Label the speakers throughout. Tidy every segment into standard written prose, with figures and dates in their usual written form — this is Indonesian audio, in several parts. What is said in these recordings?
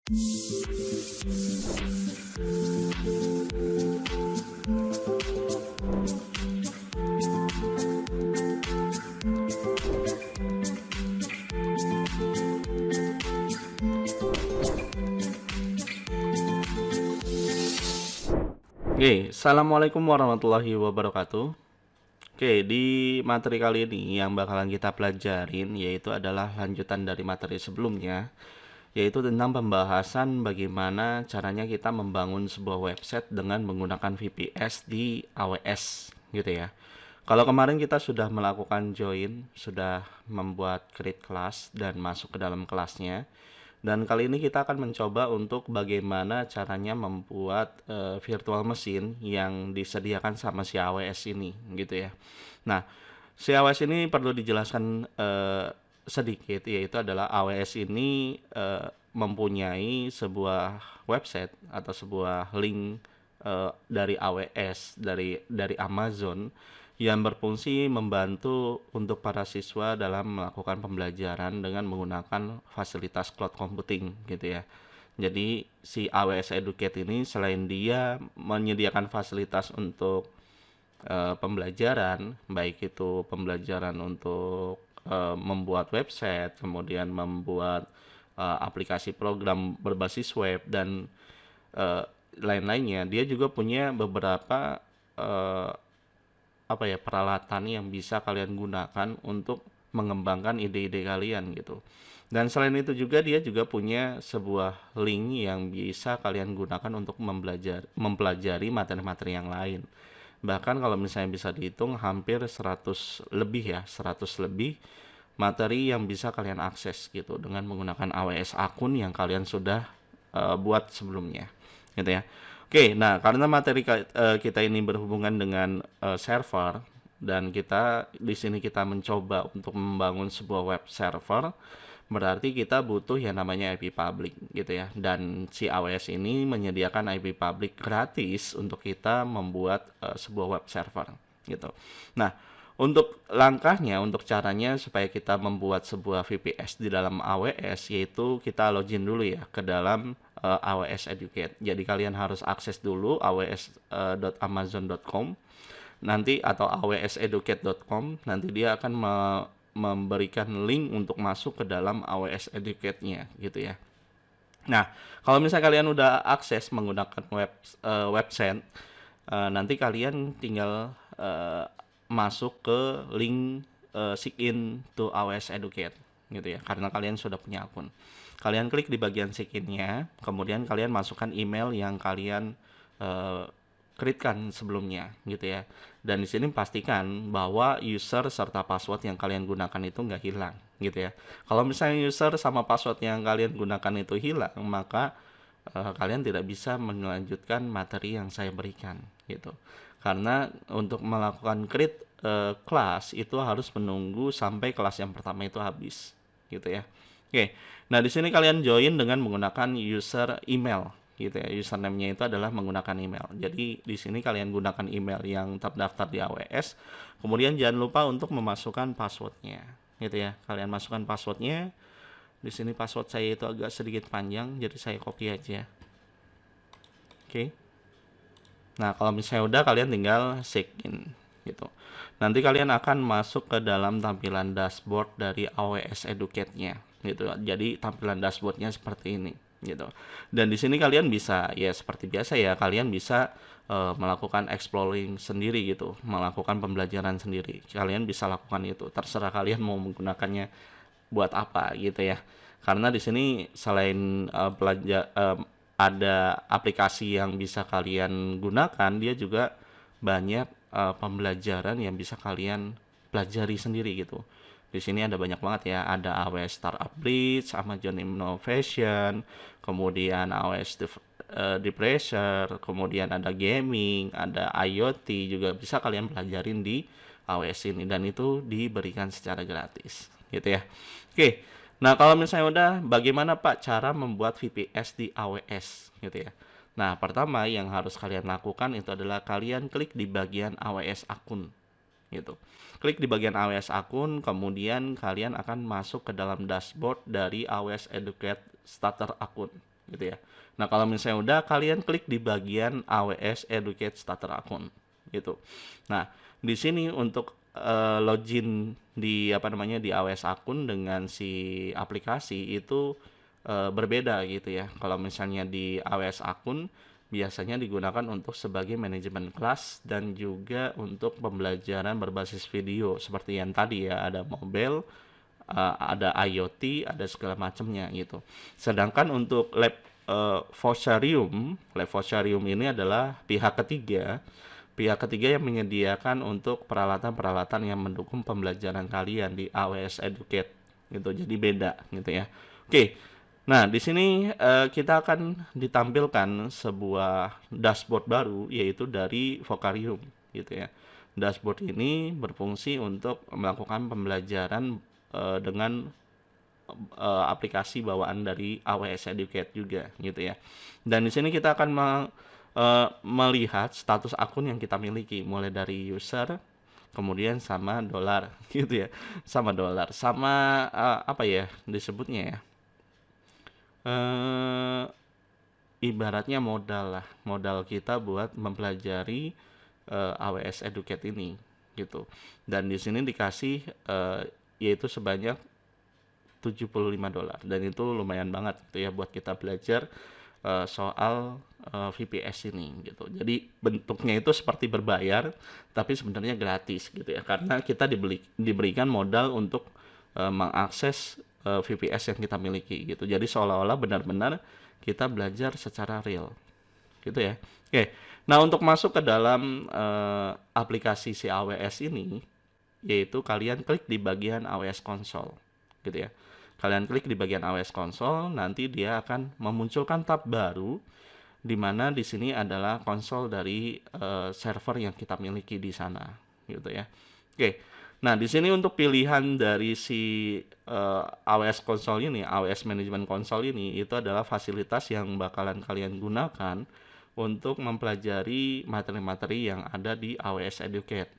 Speaker 1: Oke, assalamualaikum warahmatullahi wabarakatuh. Oke, di materi kali ini yang bakalan kita pelajarin yaitu adalah lanjutan dari materi sebelumnya, yaitu tentang pembahasan bagaimana caranya kita membangun sebuah website dengan menggunakan VPS di AWS, gitu ya. Kalau kemarin kita sudah melakukan join, sudah membuat create class dan masuk ke dalam kelasnya. Dan kali ini kita akan mencoba untuk bagaimana caranya membuat virtual machine yang disediakan sama si AWS ini, gitu ya. Nah, si AWS ini perlu dijelaskan sedikit, yaitu adalah AWS ini mempunyai sebuah website atau sebuah link dari AWS, dari Amazon, yang berfungsi membantu untuk para siswa dalam melakukan pembelajaran dengan menggunakan fasilitas cloud computing, gitu ya. Jadi si AWS Educate ini selain dia menyediakan fasilitas untuk pembelajaran, baik itu pembelajaran untuk membuat website, kemudian membuat aplikasi program berbasis web dan lain-lainnya, dia juga punya beberapa peralatan yang bisa kalian gunakan untuk mengembangkan ide-ide kalian gitu. Dan selain itu juga dia juga punya sebuah link yang bisa kalian gunakan untuk mempelajari materi-materi yang lain. Bahkan kalau misalnya bisa dihitung hampir 100 lebih ya, 100 lebih materi yang bisa kalian akses gitu dengan menggunakan AWS akun yang kalian sudah buat sebelumnya, gitu ya. Oke, nah karena materi kita ini berhubungan dengan server dan kita di sini kita mencoba untuk membangun sebuah web server, berarti kita butuh yang namanya IP public gitu ya. Dan si AWS ini menyediakan IP public gratis untuk kita membuat sebuah web server gitu. Nah, untuk langkahnya, untuk caranya supaya kita membuat sebuah VPS di dalam AWS, yaitu kita login dulu ya ke dalam AWS Educate. Jadi kalian harus akses dulu aws.amazon.com nanti atau awseducate.com. Nanti dia akan memberikan link untuk masuk ke dalam AWS Educate-nya gitu ya. Nah, kalau misalnya kalian udah akses menggunakan website, nanti kalian tinggal masuk ke link sign to AWS Educate gitu ya, karena kalian sudah punya akun. Kalian klik di bagian sign-nya, kemudian kalian masukkan email yang kalian create-kan sebelumnya gitu ya. Dan di sini pastikan bahwa user serta password yang kalian gunakan itu nggak hilang gitu ya. Kalau misalnya user sama password yang kalian gunakan itu hilang, maka kalian tidak bisa melanjutkan materi yang saya berikan gitu. Karena untuk melakukan create kelas itu harus menunggu sampai kelas yang pertama itu habis gitu ya. Oke. Nah, di sini kalian join dengan menggunakan user email gitu ya. Username-nya itu adalah menggunakan email. Jadi di sini kalian gunakan email yang terdaftar di AWS. Kemudian jangan lupa untuk memasukkan passwordnya gitu ya. Kalian masukkan passwordnya. Di sini password saya itu agak sedikit panjang, jadi saya copy aja. Oke. Nah, kalau misalnya udah, kalian tinggal sign in gitu. Nanti kalian akan masuk ke dalam tampilan dashboard dari AWS Educate-nya gitu. Jadi tampilan dashboardnya seperti ini gitu. Dan di sini kalian bisa ya seperti biasa ya, kalian bisa melakukan exploring sendiri gitu, melakukan pembelajaran sendiri. Kalian bisa lakukan itu. Terserah kalian mau menggunakannya buat apa gitu ya. Karena di sini selain ada aplikasi yang bisa kalian gunakan, dia juga banyak pembelajaran yang bisa kalian pelajari sendiri gitu. Di sini ada banyak banget ya, ada AWS Startup Bridge, Amazon Innovation, kemudian AWS Depressor, kemudian ada gaming, ada IoT juga bisa kalian pelajarin di AWS ini, dan itu diberikan secara gratis gitu ya. Oke. Nah, kalau misalnya udah, bagaimana Pak cara membuat VPS di AWS gitu ya. Nah, pertama yang harus kalian lakukan itu adalah kalian klik di bagian AWS akun gitu. Klik di bagian AWS akun, kemudian kalian akan masuk ke dalam dashboard dari AWS Educate Starter akun gitu ya. Nah, kalau misalnya udah, kalian klik di bagian AWS Educate Starter Account gitu. Nah, di sini untuk login di apa namanya di AWS akun dengan si aplikasi itu berbeda gitu ya. Kalau misalnya di AWS akun biasanya digunakan untuk sebagai manajemen kelas dan juga untuk pembelajaran berbasis video seperti yang tadi ya, ada mobile, ada IoT, ada segala macamnya gitu. Sedangkan untuk Lab Voucharium ini adalah pihak ketiga yang menyediakan untuk peralatan-peralatan yang mendukung pembelajaran kalian di AWS Educate gitu. Jadi beda gitu ya. Oke. Nah, di sini kita akan ditampilkan sebuah dashboard baru yaitu dari Vocarium gitu ya. Dashboard ini berfungsi untuk melakukan pembelajaran dengan aplikasi bawaan dari AWS Educate juga gitu ya. Dan di sini kita akan melihat status akun yang kita miliki mulai dari user, kemudian sama dolar gitu ya, sama dolar, sama apa ya disebutnya ya, eh, ibaratnya modal lah, modal kita buat mempelajari AWS Educate ini gitu. Dan di sini dikasih yaitu sebanyak $75 dan itu lumayan banget gitu ya buat kita belajar soal VPS ini gitu. Jadi bentuknya itu seperti berbayar tapi sebenarnya gratis gitu ya, karena kita diberikan modal untuk mengakses VPS yang kita miliki gitu. Jadi seolah-olah benar-benar kita belajar secara real gitu ya. Oke. Nah, untuk masuk ke dalam aplikasi si AWS ini, yaitu kalian klik di bagian AWS Console gitu ya. Kalian klik di bagian AWS Console, nanti dia akan memunculkan tab baru di mana di sini adalah konsol dari server yang kita miliki di sana gitu ya. Oke. Nah, di sini untuk pilihan dari si AWS Console ini, AWS Management Console ini itu adalah fasilitas yang bakalan kalian gunakan untuk mempelajari materi-materi yang ada di AWS Educate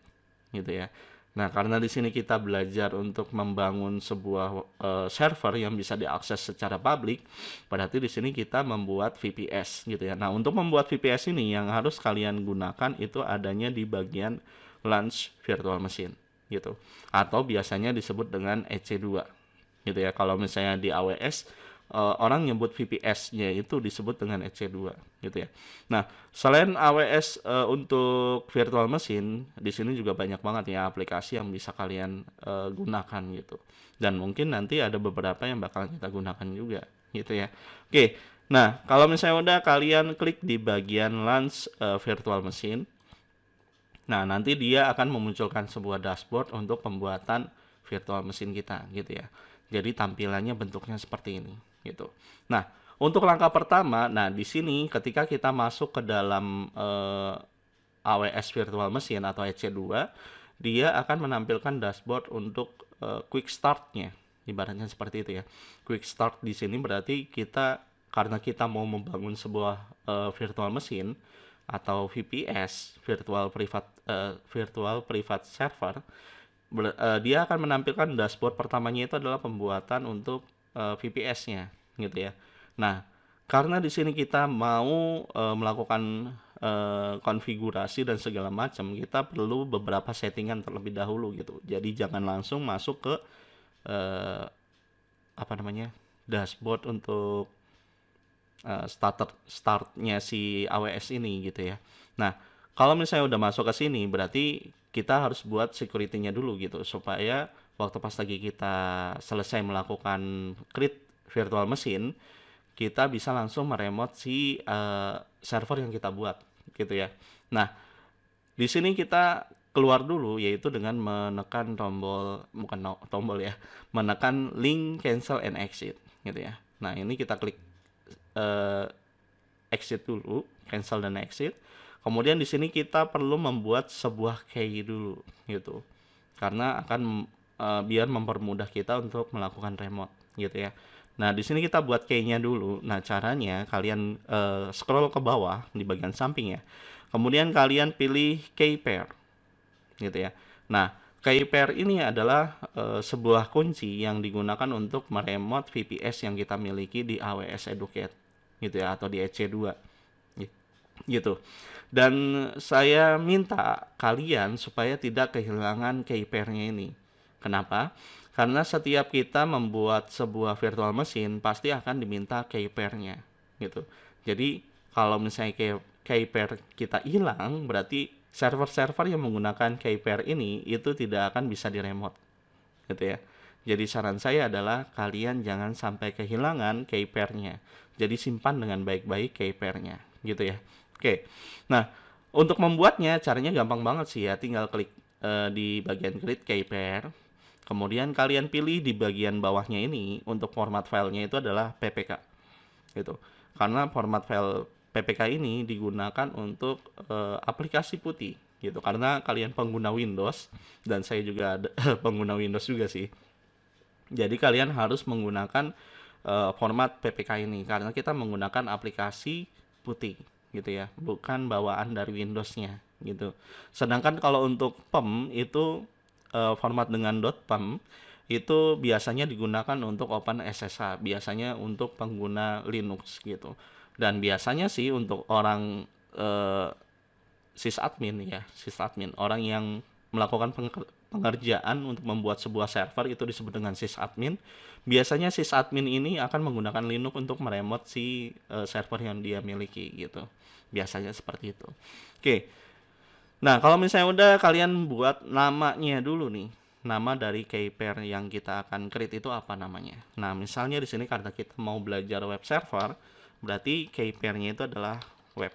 Speaker 1: gitu ya. Nah, karena di sini kita belajar untuk membangun sebuah server yang bisa diakses secara publik, berarti di sini kita membuat VPS gitu ya. Nah, untuk membuat VPS ini yang harus kalian gunakan itu adanya di bagian Launch Virtual Machine gitu. Atau biasanya disebut dengan EC2 gitu ya. Kalau misalnya di AWS orang nyebut VPS-nya itu disebut dengan EC2 gitu ya. Nah, selain AWS untuk virtual machine, di sini juga banyak banget ya aplikasi yang bisa kalian gunakan gitu. Dan mungkin nanti ada beberapa yang bakal kita gunakan juga gitu ya. Oke. Nah, kalau misalnya udah kalian klik di bagian Launch Virtual Machine, nah nanti dia akan memunculkan sebuah dashboard untuk pembuatan virtual machine kita gitu ya. Jadi tampilannya bentuknya seperti ini gitu. Nah, untuk langkah pertama, nah di sini ketika kita masuk ke dalam AWS Virtual Machine atau EC2, dia akan menampilkan dashboard untuk quick start-nya. Ibaratnya seperti itu ya. Quick start di sini berarti kita karena kita mau membangun sebuah virtual machine atau VPS, virtual private server, dia akan menampilkan dashboard pertamanya itu adalah pembuatan untuk VPS-nya gitu ya. Nah, karena di sini kita mau melakukan konfigurasi dan segala macam, kita perlu beberapa settingan terlebih dahulu gitu. Jadi jangan langsung masuk ke eh, apa namanya dashboard untuk startnya si AWS ini gitu ya. Nah, kalau misalnya udah masuk ke sini, berarti kita harus buat security-nya dulu gitu supaya waktu pas lagi kita selesai melakukan create virtual machine, kita bisa langsung meremote si server yang kita buat gitu ya. Nah, di sini kita keluar dulu yaitu dengan menekan tombol, bukan tombol ya, menekan link cancel and exit gitu ya. Nah, ini kita klik eh, exit dulu, cancel dan exit. Kemudian di sini kita perlu membuat sebuah key dulu gitu. Karena akan biar mempermudah kita untuk melakukan remote gitu ya. Nah, di sini kita buat key-nya dulu. Nah, caranya kalian scroll ke bawah di bagian samping ya. Kemudian kalian pilih key pair gitu ya. Nah, key pair ini adalah sebuah kunci yang digunakan untuk meremote VPS yang kita miliki di AWS Educate gitu ya, atau di EC2 gitu. Dan saya minta kalian supaya tidak kehilangan key pair-nya ini. Kenapa? Karena setiap kita membuat sebuah virtual machine pasti akan diminta key pair-nya gitu. Jadi kalau misalnya key pair kita hilang, berarti server-server yang menggunakan key pair ini itu tidak akan bisa di-remote gitu ya. Jadi saran saya adalah kalian jangan sampai kehilangan key pair-nya. Jadi simpan dengan baik-baik key pair-nya gitu ya. Oke. Nah, untuk membuatnya caranya gampang banget sih ya, tinggal klik di bagian create key pair. Kemudian kalian pilih di bagian bawahnya ini untuk format filenya itu adalah PPK gitu. Karena format file PPK ini digunakan untuk aplikasi putih gitu. Karena kalian pengguna Windows dan saya juga pengguna Windows juga sih. Jadi kalian harus menggunakan format PPK ini karena kita menggunakan aplikasi putih gitu ya, bukan bawaan dari Windows-nya gitu. Sedangkan kalau untuk PEM itu format dengan .pem itu biasanya digunakan untuk OpenSSH, biasanya untuk pengguna Linux gitu. Dan biasanya sih untuk orang sysadmin ya, sysadmin, orang yang melakukan pengerjaan untuk membuat sebuah server itu disebut dengan sysadmin. Biasanya sysadmin ini akan menggunakan Linux untuk meremote si server yang dia miliki gitu. Biasanya seperti itu. Oke. Nah, kalau misalnya udah kalian buat namanya dulu nih. Nama dari key pair yang kita akan create itu apa namanya? Nah, misalnya di sini karena kita mau belajar web server, berarti key pair-nya itu adalah web.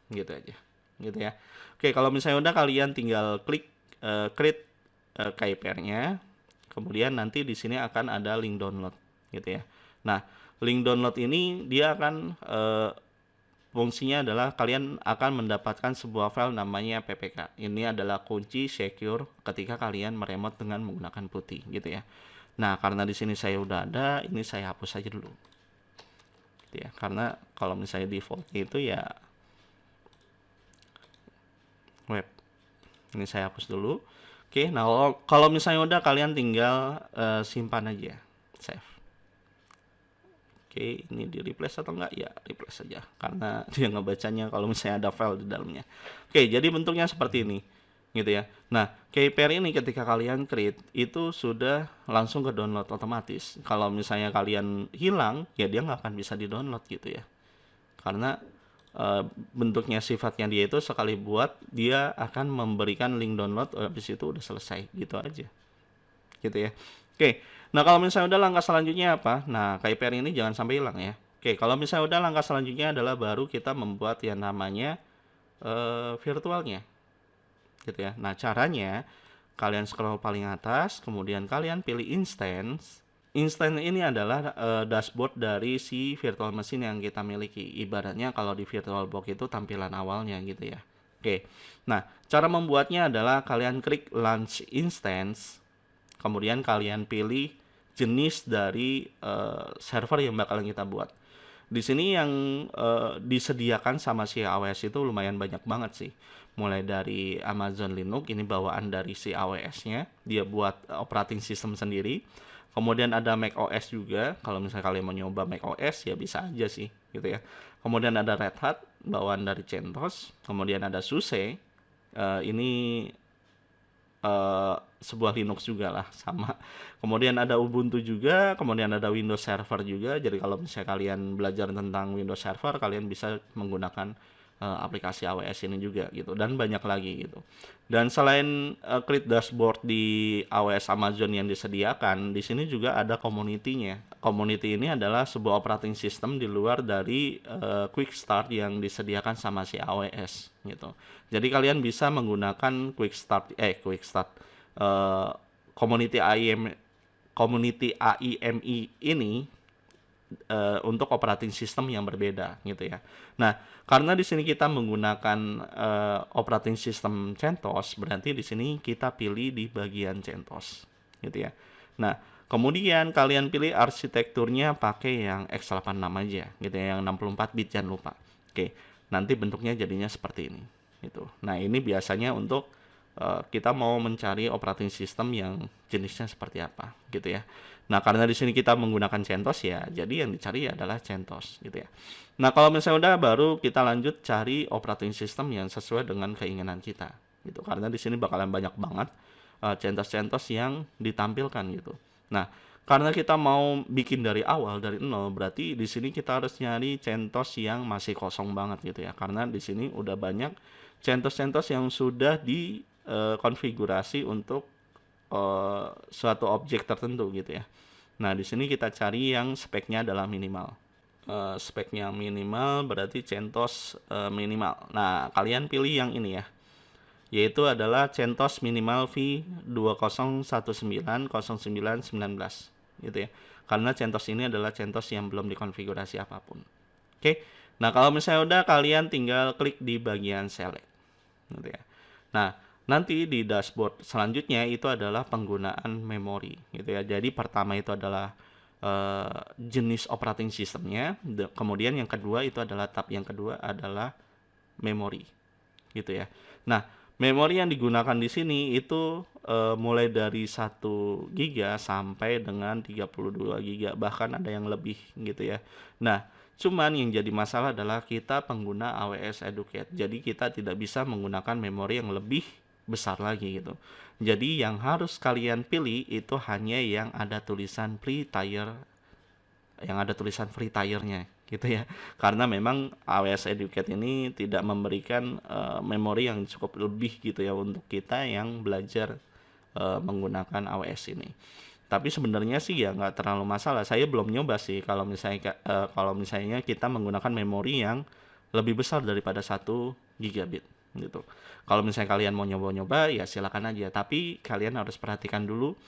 Speaker 1: Gitu aja. Gitu ya. Oke, kalau misalnya udah kalian tinggal klik create key pair-nya. Kemudian nanti di sini akan ada link download gitu ya. Nah, link download ini dia akan fungsinya adalah kalian akan mendapatkan sebuah file namanya PPK. Ini adalah kunci secure ketika kalian meremote dengan menggunakan putih gitu ya. Nah, karena di sini saya udah ada, ini saya hapus saja dulu. Gitu ya. Karena kalau misalnya default itu ya web. Ini saya hapus dulu. Oke, nah kalau misalnya udah kalian tinggal simpan aja, save. Oke, ini di replace atau enggak? Ya, replace saja karena dia ngebacanya kalau misalnya ada file di dalamnya. Oke, jadi bentuknya seperti ini gitu ya. Nah, key pair ini ketika kalian create itu sudah langsung ke download otomatis. Kalau misalnya kalian hilang, ya dia nggak akan bisa di-download gitu ya. Karena bentuknya sifatnya dia itu sekali buat dia akan memberikan link download, habis itu udah selesai gitu aja gitu ya. Oke, nah kalau misalnya udah langkah selanjutnya apa? Nah, key pair ini jangan sampai hilang ya. Oke, kalau misalnya udah langkah selanjutnya adalah baru kita membuat yang namanya virtualnya gitu ya. Nah, caranya kalian scroll paling atas, kemudian kalian pilih instance. Instance ini adalah dashboard dari si virtual machine yang kita miliki. Ibaratnya kalau di VirtualBox itu tampilan awalnya gitu ya. Oke, nah cara membuatnya adalah kalian klik launch instance, kemudian kalian pilih jenis dari server yang bakalan kita buat. Di sini yang disediakan sama si AWS itu lumayan banyak banget sih. Mulai dari Amazon Linux, ini bawaan dari si AWS-nya, dia buat operating system sendiri. Kemudian ada macOS juga, kalau misalnya kalian mau nyoba macOS ya bisa aja sih gitu ya. Kemudian ada Red Hat, bawaan dari CentOS. Kemudian ada SUSE, ini sebuah Linux juga lah sama. Kemudian ada Ubuntu juga, kemudian ada Windows Server juga. Jadi kalau misalnya kalian belajar tentang Windows Server, kalian bisa menggunakan aplikasi AWS ini juga gitu, dan banyak lagi gitu. Dan selain create dashboard di AWS Amazon yang disediakan, di sini juga ada community-nya. Community ini adalah sebuah operating system di luar dari Quick Start yang disediakan sama si AWS gitu. Jadi kalian bisa menggunakan Quick Start community AIME ini untuk operating system yang berbeda gitu ya. Nah, karena di sini kita menggunakan operating system CentOS, berarti di sini kita pilih di bagian CentOS gitu ya. Nah, kemudian kalian pilih arsitekturnya pakai yang x86 aja gitu ya, yang 64 bit jangan lupa. Oke, nanti bentuknya jadinya seperti ini gitu. Nah, ini biasanya untuk kita mau mencari operating system yang jenisnya seperti apa gitu ya. Nah, karena di sini kita menggunakan CentOS ya, jadi yang dicari adalah CentOS gitu ya. Nah, kalau misalnya udah, baru kita lanjut cari operating system yang sesuai dengan keinginan kita gitu. Karena di sini bakalan banyak banget CentOS-CentOS yang ditampilkan gitu. Nah, karena kita mau bikin dari awal dari nol, berarti di sini kita harus nyari CentOS yang masih kosong banget gitu ya. Karena di sini udah banyak CentOS-CentOS yang sudah dikonfigurasi untuk suatu objek tertentu gitu ya. Nah, di sini kita cari yang speknya adalah minimal. Speknya minimal berarti CentOS minimal. Nah, kalian pilih yang ini ya, yaitu adalah CentOS minimal V20190919 gitu ya. Karena CentOS ini adalah CentOS yang belum dikonfigurasi apapun. Oke. Nah, kalau misalnya udah, kalian tinggal klik di bagian select gitu ya. Nah, nanti di dashboard selanjutnya itu adalah penggunaan memori gitu ya. Jadi pertama itu adalah jenis operating systemnya, kemudian yang kedua itu adalah tab yang kedua adalah memori gitu ya. Nah, memori yang digunakan di sini itu mulai dari 1 GB sampai dengan 32 GB, bahkan ada yang lebih gitu ya. Nah, cuman yang jadi masalah adalah kita pengguna AWS Educate. Jadi kita tidak bisa menggunakan memori yang lebih besar lagi gitu. Jadi yang harus kalian pilih itu hanya yang ada tulisan free tier, yang ada tulisan free tier-nya gitu ya. Karena memang AWS Educate ini tidak memberikan memori yang cukup lebih gitu ya untuk kita yang belajar menggunakan AWS ini. Tapi sebenarnya sih ya nggak terlalu masalah. Saya belum nyoba sih kalau misalnya kita menggunakan memori yang lebih besar daripada 1 gigabit gitu. Kalau misalnya kalian mau nyoba-nyoba ya silakan aja. Tapi kalian harus perhatikan dulu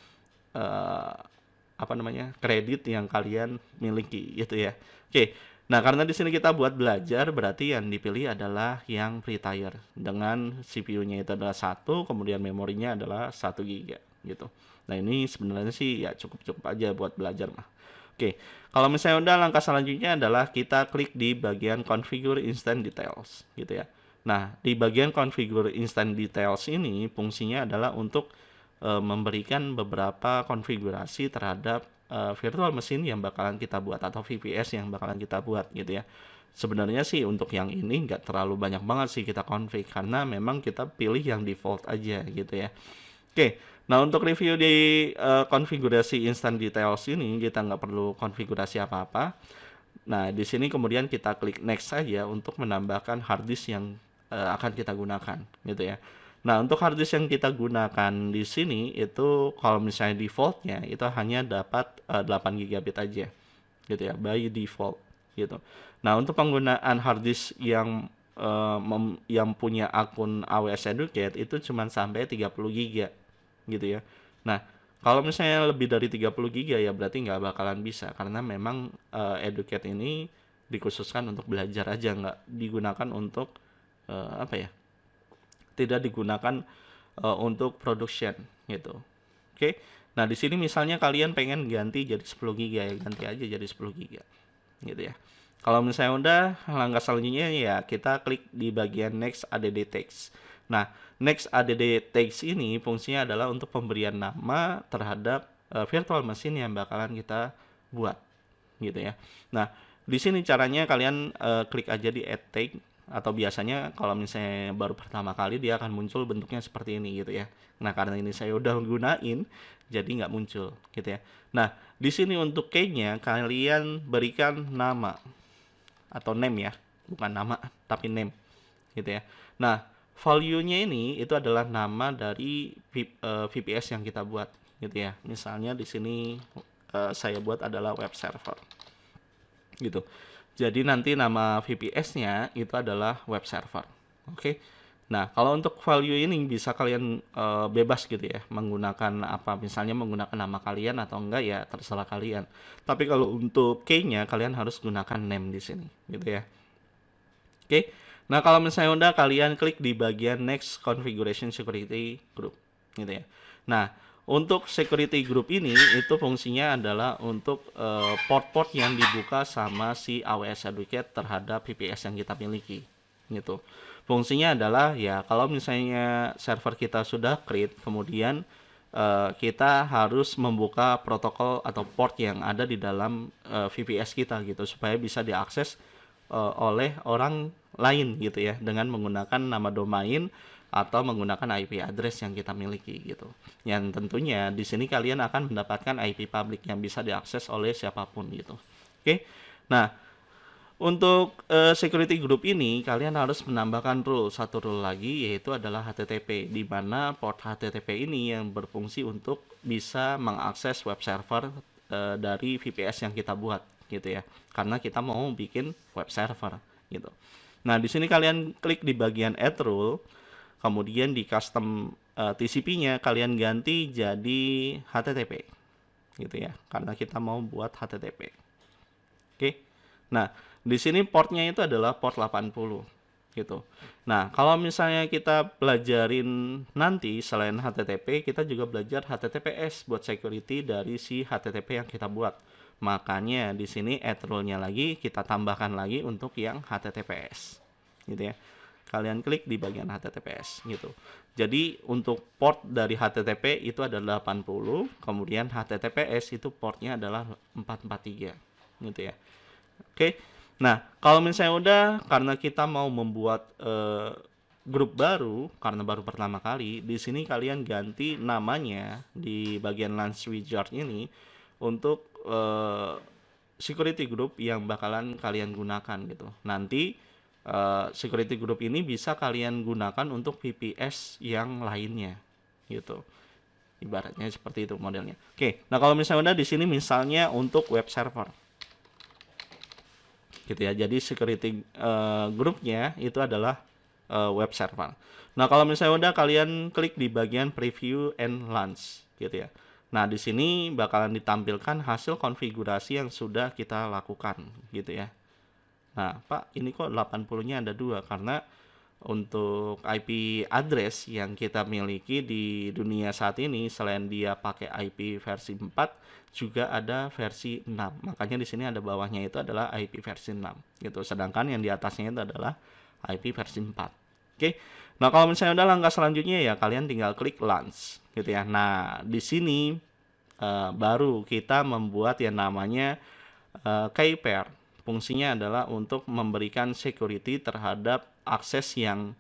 Speaker 1: kredit yang kalian miliki gitu ya. Oke. Nah, karena di sini kita buat belajar, berarti yang dipilih adalah yang free tier dengan CPU-nya itu adalah 1, kemudian memorinya adalah 1 GB gitu. Nah, ini sebenarnya sih ya cukup-cukup aja buat belajar mah. Oke, kalau misalnya udah, langkah selanjutnya adalah kita klik di bagian configure instant details gitu ya. Nah, di bagian configure instant details ini fungsinya adalah untuk memberikan beberapa konfigurasi terhadap virtual machine yang bakalan kita buat atau VPS yang bakalan kita buat gitu ya. Sebenarnya sih untuk yang ini nggak terlalu banyak banget sih kita config, karena memang kita pilih yang default aja gitu ya. Oke, nah untuk review di konfigurasi instant details ini kita nggak perlu konfigurasi apa-apa. Nah, di sini kemudian kita klik next saja untuk menambahkan hard disk yang akan kita gunakan gitu ya. Nah, untuk hard disk yang kita gunakan di sini itu kalau misalnya defaultnya itu hanya dapat 8 GB aja gitu ya, by default gitu. Nah, untuk penggunaan hard disk yang punya akun AWS Educate itu cuma sampai 30 GB gitu ya. Nah, kalau misalnya lebih dari 30 GB ya berarti nggak bakalan bisa, karena memang Educate ini dikhususkan untuk belajar aja, nggak digunakan untuk tidak digunakan untuk production gitu. Oke. Nah, di sini misalnya kalian pengen ganti jadi 10 GB ya, ganti aja jadi 10 GB gitu ya. Kalau misalnya udah, langkah selanjutnya ya kita klik di bagian next add text. Nah, next add text ini fungsinya adalah untuk pemberian nama terhadap virtual machine yang bakalan kita buat gitu ya. Nah, di sini caranya kalian klik aja di add text, atau biasanya kalau misalnya baru pertama kali dia akan muncul bentuknya seperti ini gitu ya. Nah, karena ini saya udah gunain jadi nggak muncul gitu ya. Nah, di sini untuk key-nya kalian berikan nama atau name ya, bukan nama tapi name gitu ya. Nah, value-nya ini itu adalah nama dari VPS yang kita buat gitu ya. Misalnya di sini saya buat adalah web server gitu. Jadi nanti nama VPS-nya itu adalah web server. Oke. Nah, kalau untuk value ini bisa kalian bebas gitu ya, menggunakan apa, misalnya menggunakan nama kalian atau enggak ya terserah kalian. Tapi kalau untuk key-nya kalian harus gunakan name di sini gitu ya. Oke. Nah, kalau misalnya udah, kalian klik di bagian next configuration security group gitu ya. Nah, untuk security group ini itu fungsinya adalah untuk port-port yang dibuka sama si AWS Educate terhadap VPS yang kita miliki gitu. Fungsinya adalah ya kalau misalnya server kita sudah create, kemudian kita harus membuka protokol atau port yang ada di dalam VPS kita gitu supaya bisa diakses oleh orang lain gitu ya dengan menggunakan nama domain atau menggunakan IP address yang kita miliki gitu. Yang tentunya di sini kalian akan mendapatkan IP public yang bisa diakses oleh siapapun gitu. Oke. Nah, untuk security group ini kalian harus menambahkan satu rule lagi, yaitu adalah HTTP, di mana port HTTP ini yang berfungsi untuk bisa mengakses web server dari VPS yang kita buat gitu ya. Karena kita mau bikin web server gitu. Nah, di sini kalian klik di bagian add rule, kemudian di custom TCP-nya kalian ganti jadi HTTP gitu ya. Karena kita mau buat HTTP. Oke. Nah, di sini portnya itu adalah port 80 gitu. Nah, kalau misalnya kita pelajarin nanti selain HTTP, kita juga belajar HTTPS buat security dari si HTTP yang kita buat. Makanya di sini add rule-nya lagi kita tambahkan lagi untuk yang HTTPS. Gitu ya. Kalian klik di bagian HTTPS gitu. Jadi untuk port dari HTTP itu adalah 80, kemudian HTTPS itu portnya adalah 443 gitu ya. Oke. Nah, kalau misalnya udah, karena kita mau membuat grup baru, karena baru pertama kali, di sini kalian ganti namanya di bagian launch wizard ini untuk security group yang bakalan kalian gunakan gitu. Nanti security group ini bisa kalian gunakan untuk VPS yang lainnya gitu. Ibaratnya seperti itu modelnya. Oke. Nah, kalau misalnya udah di sini misalnya untuk web server gitu ya. Jadi security grupnya itu adalah web server. Nah, kalau misalnya udah kalian klik di bagian preview and launch gitu ya. Nah, di sini bakalan ditampilkan hasil konfigurasi yang sudah kita lakukan gitu ya. Nah, Pak, ini kok 80-nya ada 2 karena untuk IP address yang kita miliki di dunia saat ini selain dia pakai IP versi 4 juga ada versi 6. Makanya di sini ada bawahnya itu adalah IP versi 6 gitu. Sedangkan yang di atasnya itu adalah IP versi 4. Oke. Nah, kalau misalnya udah langkah selanjutnya ya kalian tinggal klik launch gitu ya. Nah, di sini baru kita membuat yang namanya key-pair. Fungsinya adalah untuk memberikan security terhadap akses yang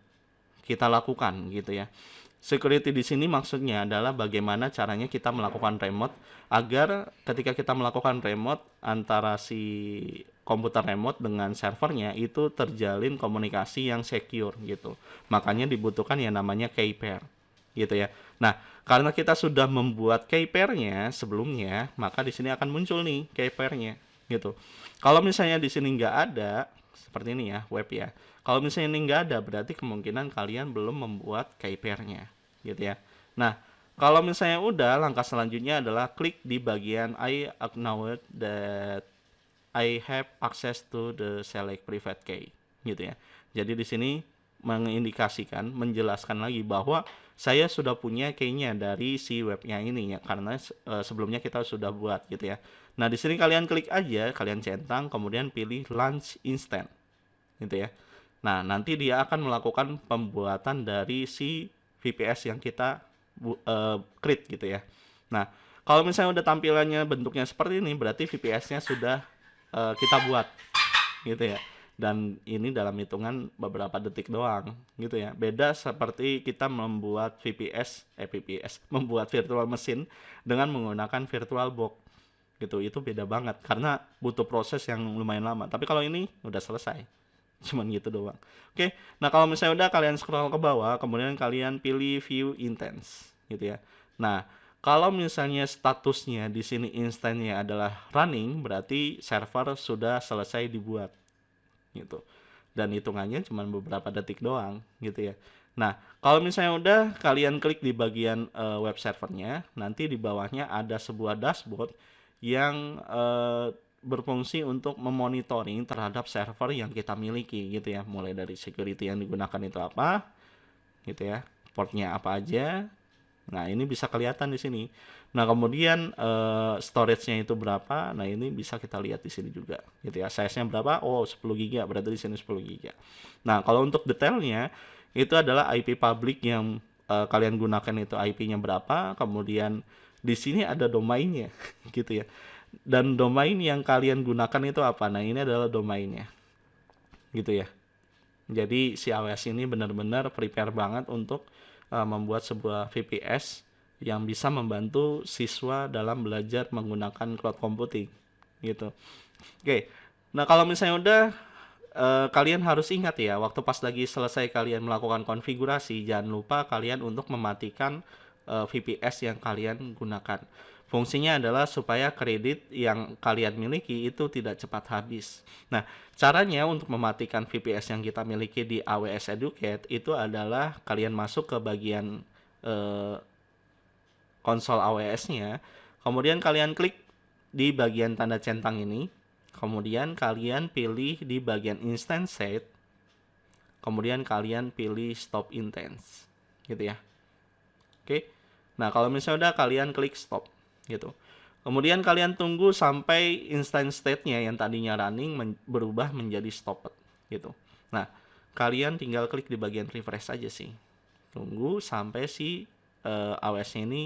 Speaker 1: kita lakukan gitu ya. Security di sini maksudnya adalah bagaimana caranya kita melakukan remote agar ketika kita melakukan remote antara si komputer remote dengan servernya itu terjalin komunikasi yang secure gitu. Makanya dibutuhkan yang namanya key pair gitu ya. Nah, karena kita sudah membuat key pair-nya sebelumnya, maka di sini akan muncul nih key pair-nya gitu. Kalau misalnya di sini nggak ada, seperti ini ya, web ya. Kalau misalnya ini nggak ada, berarti kemungkinan kalian belum membuat key pair-nya, gitu ya. Nah, kalau misalnya udah, langkah selanjutnya adalah klik di bagian I acknowledge that I have access to the select private key, gitu ya. Jadi di sini mengindikasikan, menjelaskan lagi bahwa saya sudah punya key-nya dari si webnya ini ya, karena sebelumnya kita sudah buat gitu ya. Nah, di sini kalian klik aja, kalian centang, kemudian pilih launch instant, gitu ya. Nah, nanti dia akan melakukan pembuatan dari si VPS yang kita create gitu ya. Nah, kalau misalnya udah tampilannya bentuknya seperti ini, berarti VPS-nya sudah kita buat, gitu ya. Dan ini dalam hitungan beberapa detik doang, gitu ya. Beda seperti kita membuat VPS, membuat virtual machine dengan menggunakan VirtualBox, gitu. Itu beda banget karena butuh proses yang lumayan lama. Tapi kalau ini udah selesai. Cuman gitu doang. Oke. Nah, kalau misalnya udah kalian scroll ke bawah, kemudian kalian pilih view intense gitu ya. Nah, kalau misalnya statusnya di sini instannya adalah running, berarti server sudah selesai dibuat gitu. Dan hitungannya cuma beberapa detik doang gitu ya. Nah, kalau misalnya udah kalian klik di bagian web servernya, nanti di bawahnya ada sebuah dashboard yang berfungsi untuk memonitoring terhadap server yang kita miliki gitu ya, mulai dari security yang digunakan itu apa gitu ya, portnya apa aja, Nah, ini bisa kelihatan di sini. Nah, kemudian storage-nya itu berapa? Nah, ini bisa kita lihat di sini juga, gitu ya. Size-nya berapa? Oh, 10 GB, berarti di sini 10 GB. Nah, kalau untuk detailnya itu adalah IP public yang kalian gunakan itu IP-nya berapa, kemudian di sini ada domainnya, gitu ya. Dan domain yang kalian gunakan itu apa? Nah, ini adalah domainnya, gitu ya. Jadi si AWS ini benar-benar prepare banget untuk membuat sebuah VPS yang bisa membantu siswa dalam belajar menggunakan cloud computing gitu. Oke. Nah, kalau misalnya udah kalian harus ingat ya, waktu pas lagi selesai kalian melakukan konfigurasi, jangan lupa kalian untuk mematikan VPS yang kalian gunakan. Fungsinya adalah supaya kredit yang kalian miliki itu tidak cepat habis. Nah, caranya untuk mematikan VPS yang kita miliki di AWS Educate itu adalah kalian masuk ke bagian konsol AWS-nya, kemudian kalian klik di bagian tanda centang ini, kemudian kalian pilih di bagian instance set, kemudian kalian pilih stop instance, gitu ya. Oke. Nah, kalau misalnya udah kalian klik stop gitu. Kemudian kalian tunggu sampai instance state-nya yang tadinya running berubah menjadi stopped gitu. Nah, kalian tinggal klik di bagian refresh aja sih. Tunggu sampai si AWS-nya ini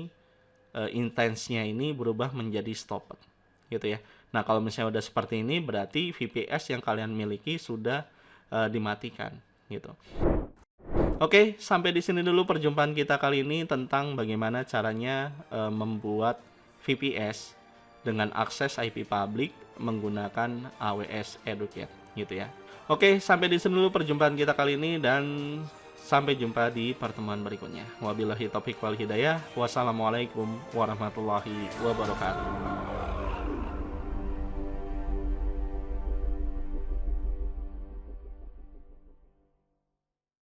Speaker 1: instance-nya ini berubah menjadi stopped gitu ya. Nah, kalau misalnya udah seperti ini berarti VPS yang kalian miliki sudah dimatikan gitu. Oke, sampai di sini dulu perjumpaan kita kali ini tentang bagaimana caranya membuat VPS dengan akses IP public menggunakan AWS Educate gitu ya. Oke, sampai di sini dulu perjumpaan kita kali ini dan sampai jumpa di pertemuan berikutnya. Wabillahi taufiq wal hidayah. Wassalamualaikum warahmatullahi wabarakatuh.